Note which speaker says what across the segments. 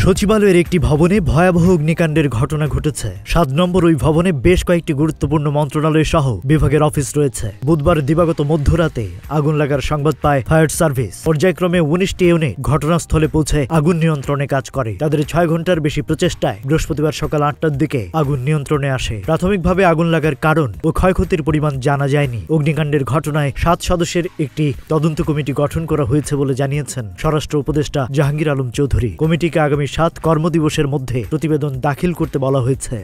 Speaker 1: সচিবালয়ের একটি ভবনে ভয়াবহ অগ্নিকাণ্ডের ঘটনা ঘটেছে। ৭ নম্বর ওই ভবনে বেশ কয়েকটি গুরুত্বপূর্ণ মন্ত্রণালয় সহ বিভাগের অফিস রয়েছে। বুধবার দিবাগত মধ্যরাতে আগুন লাগার সংবাদ পায় ফায়ার সার্ভিস। পর্যায়ক্রমে ১৯টি ইউনিট ঘটনাস্থলে পৌঁছে আগুন নিয়ন্ত্রণে কাজ করে। তাদের ৬ ঘন্টার বেশি প্রচেষ্টায় বৃহস্পতিবার সকাল ৮টার দিকে আগুন নিয়ন্ত্রণে আসে। প্রাথমিকভাবে আগুন লাগার কারণ ও ক্ষয়ক্ষতির পরিমাণ জানা যায়নি। অগ্নিকাণ্ডের ঘটনায় ৭ সদস্যের একটি তদন্ত কমিটি গঠন করা হয়েছে বলে জানিয়েছেন স্বরাষ্ট্র উপদেষ্টা জাহাঙ্গীর আলম চৌধুরী। কমিটিকে আগামী ৭ কর্মদিবসের মধ্যে প্রতিবেদন দাখিল করতে বলা হয়েছে।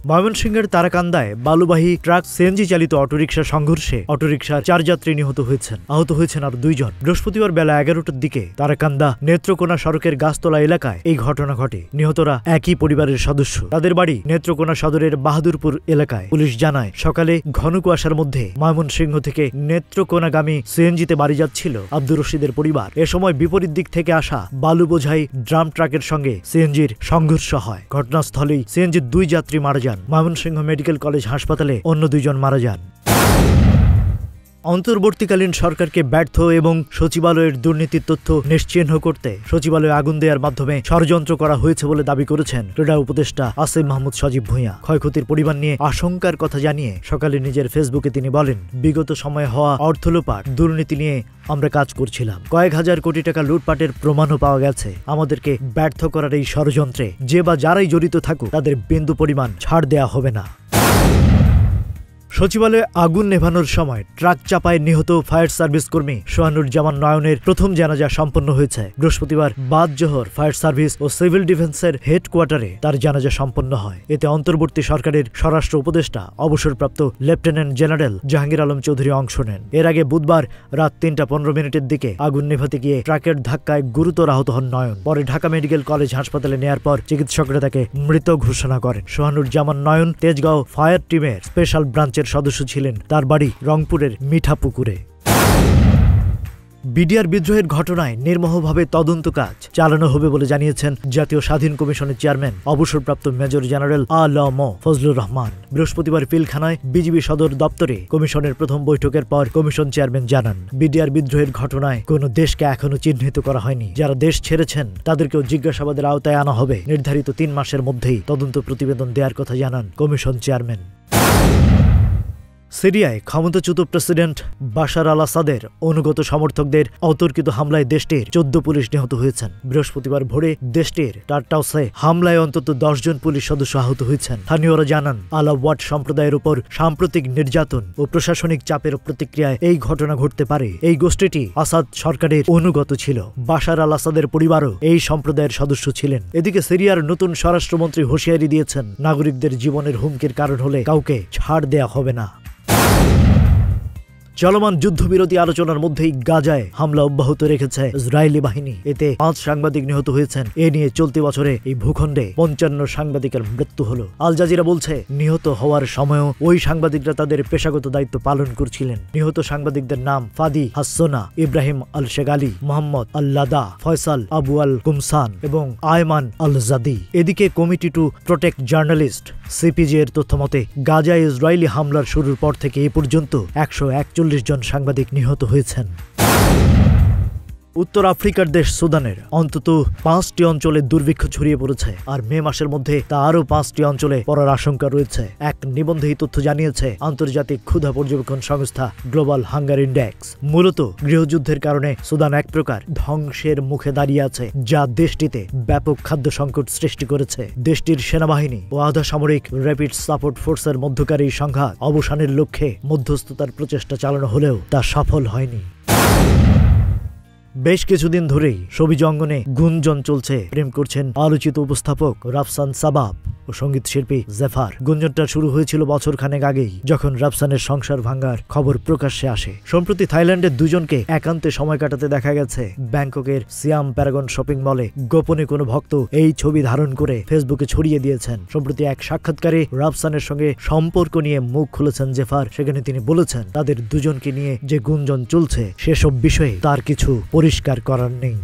Speaker 1: ময়মনসিংহের তারাকান্দায় বালুবাহী ট্রাক সিএনজি চালিত অটোরিকশা সংঘর্ষে অটোরিকশার ৪ যাত্রী নিহত হয়েছেন। আহত হয়েছেন আরো ২ জন। বৃহস্পতিবার বেলা ১১টার দিকে তারাকান্দা নেত্রকোনা সড়কের গাছতলা এলাকায় এই ঘটনা ঘটে। নিহতরা একই পরিবারের সদস্য। তাদের বাড়ি নেত্রকোনা সদরের বাহাদুরপুর এলাকায়। পুলিশ জানায়, সকালে ঘন কুয়াশার মধ্যে ময়মনসিংহ থেকে নেত্রকোনাগামী সিএনজিতে বাড়ি যাচ্ছিল আব্দুর রশিদের পরিবার। এ সময় বিপরীত দিক থেকে আসা বালু বোঝাই ড্রাম ট্রাকের সঙ্গে সিএনজির সংঘর্ষ হয়। ঘটনাস্থলেই সিএনজির ২ যাত্রী মারা যান। ময়মনসিংহ মেডিকেল কলেজ হাসপাতালে অন্য ২ জন মারা যান। অন্তর্বর্তীকালীন সরকারকে ব্যর্থ এবং সচিবালয়ের দুর্নীতির তথ্য নিশ্চিহ্ন করতে সচিবালয়ে আগুন দেওয়ার মাধ্যমে ষড়যন্ত্র করা হয়েছে বলে দাবি করেছেন ক্রীড়া উপদেষ্টা আসিফ মাহমুদ সজীব ভূঁইয়া। ক্ষয়ক্ষতির পরিমাণ নিয়ে আশঙ্কার কথা জানিয়ে সকালে নিজের ফেসবুকে তিনি বলেন, বিগত সময়ে হওয়া অর্থ লোপাট দুর্নীতি নিয়ে আমরা কাজ করছিলাম। কয়েক হাজার কোটি টাকা লুটপাটের প্রমাণও পাওয়া গেছে। আমাদেরকে ব্যর্থ করার এই ষড়যন্ত্রে যে বা যারাই জড়িত থাকুক তাদের বিন্দু পরিমাণ ছাড় দেয়া হবে না। সচিবালয়ে আগুন নেভানোর সময় ট্রাক চাপায় নিহত ফায়ার সার্ভিস কর্মী সোহানুজ্জামান নয়নের প্রথম জানাজা সম্পন্ন হয়েছে। বৃহস্পতিবার বাদ জোহর ফায়ার সার্ভিস ও সিভিল ডিফেন্সের হেডকোয়ার্টারে তার জানাজা সম্পন্ন হয়। এতে অন্তর্বর্তী সরকারের স্বরাষ্ট্র উপদেষ্টা অবসরপ্রাপ্ত লেফটেন্যান্ট জেনারেল জাহাঙ্গীর আলম চৌধুরী অংশ নেন। এর আগে বুধবার রাত ৩টা ১৫ মিনিটের দিকে আগুন নেভাতে গিয়ে ট্রাকের ধাক্কায় গুরুতর আহত হন নয়ন। পরে ঢাকা মেডিকেল কলেজ হাসপাতালে নেয়ার পর চিকিৎসকরা তাকে মৃত ঘোষণা করেন। সোহানুজ্জামান নয়ন তেজগাঁও ফায়ার টিমের স্পেশাল ব্রাঞ্চের সদস্য ছিলেন। তার বাড়ি রংপুরের মিঠাপুকুরে। বিডিআর বিদ্রোহের ঘটনায় নির্মোহভাবে তদন্ত কাজ চালানো হবে বলে জানিয়েছেন জাতীয় স্বাধীন কমিশনের চেয়ারম্যান অবসরপ্রাপ্ত মেজর জেনারেল আ.ল.ম. ফজলুর রহমান। বৃহস্পতিবার পিলখানায় বিজিবি সদর দপ্তরে কমিশনের প্রথম বৈঠকের পর কমিশন চেয়ারম্যান জানান, বিডিআর বিদ্রোহের ঘটনায় কোনো দেশকে এখনো চিহ্নিত করা হয়নি। যারা দেশ ছেড়েছেন তাদেরকেও জিজ্ঞাসাবাদের আওতায় আনা হবে। নির্ধারিত ৩ মাসের মধ্যেই তদন্ত প্রতিবেদন দেওয়ার কথা জানান কমিশন চেয়ারম্যান। সিরিয়ায় ক্ষমতাচ্যুত প্রেসিডেন্ট বাশার আল আসাদের অনুগত সমর্থকদের অতর্কিত হামলায় দেশটির ১৪ পুলিশ নিহত হয়েছেন। বৃহস্পতিবার ভোরে দেশটির টারটাউসে হামলায় অন্তত ১০ জন পুলিশ সদস্য আহত হয়েছেন। স্থানীয়রা জানান, আলাওয়াট সম্প্রদায়ের উপর সাম্প্রতিক নির্যাতন ও প্রশাসনিক চাপের প্রতিক্রিয়ায় এই ঘটনা ঘটতে পারে। এই গোষ্ঠীটি আসাদ সরকারের অনুগত ছিল। বাশার আল আসাদের পরিবারও এই সম্প্রদায়ের সদস্য ছিলেন। এদিকে সিরিয়ার নতুন স্বরাষ্ট্রমন্ত্রী হুঁশিয়ারি দিয়েছেন, নাগরিকদের জীবনের হুমকির কারণ হলে কাউকে ছাড় দেয়া হবে না। চলমান যুদ্ধবিরতি আলোচনার মধ্যেই গাজায় হামলা অব্যাহত রেখেছে ইসরায়েলি বাহিনী। এতে ৫ সাংবাদিক নিহত হয়েছেন। এ নিয়ে চলতি বছরে এই ভূখণ্ডে ৫৫ সাংবাদিকের মৃত্যু হলো। আল জাজিরা বলছে, নিহত হওয়ার সময়ও ওই সাংবাদিকরা তাদের পেশাগত দায়িত্ব পালন করছিলেন। নিহত সাংবাদিকদের নাম ফাদি হাসসোনা, ইব্রাহিম আল শেগালি, মোহাম্মদ আল-লাদা, ফয়সাল আবু আল কুমসান এবং আয়মান আল জাদি। এদিকে committee to protect journalist CPJ এর তথ্য মতে গাজায় ইসরায়েলি হামলার শুরুর পর থেকে এ পর্যন্ত ১৪১ জন সাংবাদিক নিহত হয়েছেন। উত্তর আফ্রিকার দেশ সুদানের অন্তত ৫টি অঞ্চলে দুর্ভিক্ষ ছড়িয়ে পড়েছে, আর মে মাসের মধ্যে তা আরও ৫টি অঞ্চলে পড়ার আশঙ্কা রয়েছে। এক নিবন্ধে এই তথ্য জানিয়েছে আন্তর্জাতিক ক্ষুধা পর্যবেক্ষণ সংস্থা গ্লোবাল হাঙ্গার ইন্ডেক্স। মূলত গৃহযুদ্ধের কারণে সুদান এক প্রকার ধ্বংসের মুখে দাঁড়িয়ে আছে, যা দেশটিতে ব্যাপক খাদ্য সংকট সৃষ্টি করেছে। দেশটির সেনাবাহিনী ও আধা সামরিক র্যাপিড সাপোর্ট ফোর্সের মধ্যকার এই সংঘাত অবসানের লক্ষ্যে মধ্যস্থতার প্রচেষ্টা চালানো হলেও তা সফল হয়নি। বেশ কিছুদিন ধরেই ছবি অঙ্গনে গুঞ্জন চলছে, প্রেম করছেন আলোচিত উপস্থাপক রাফসান সাবাব ও সঙ্গীত শিল্পী জেফার। গুঞ্জনটা শুরু হয়েছিল বছরখানেক আগেই, যখন রাফসানের সংসার ভাঙার খবর প্রকাশ্যে আসে। সম্প্রতি থাইল্যান্ডের দুজনকে একান্তে সময় কাটাতে দেখা গেছে ব্যাংককের সিয়াম প্যারাগন শপিং মলে। গোপনে কোনো ভক্ত এই ছবি ধারণ করে ফেসবুকে ছড়িয়ে দিয়েছেন। সম্প্রতি এক সাক্ষাৎকারে রাফসানের সঙ্গে সম্পর্ক নিয়ে মুখ খুলেছেন জেফার। সেখানে তিনি বলেছেন, তাদের দুজনকে নিয়ে যে গুঞ্জন চলছে সেসব বিষয়ে তার কিছু পরিষ্কার করার নেই।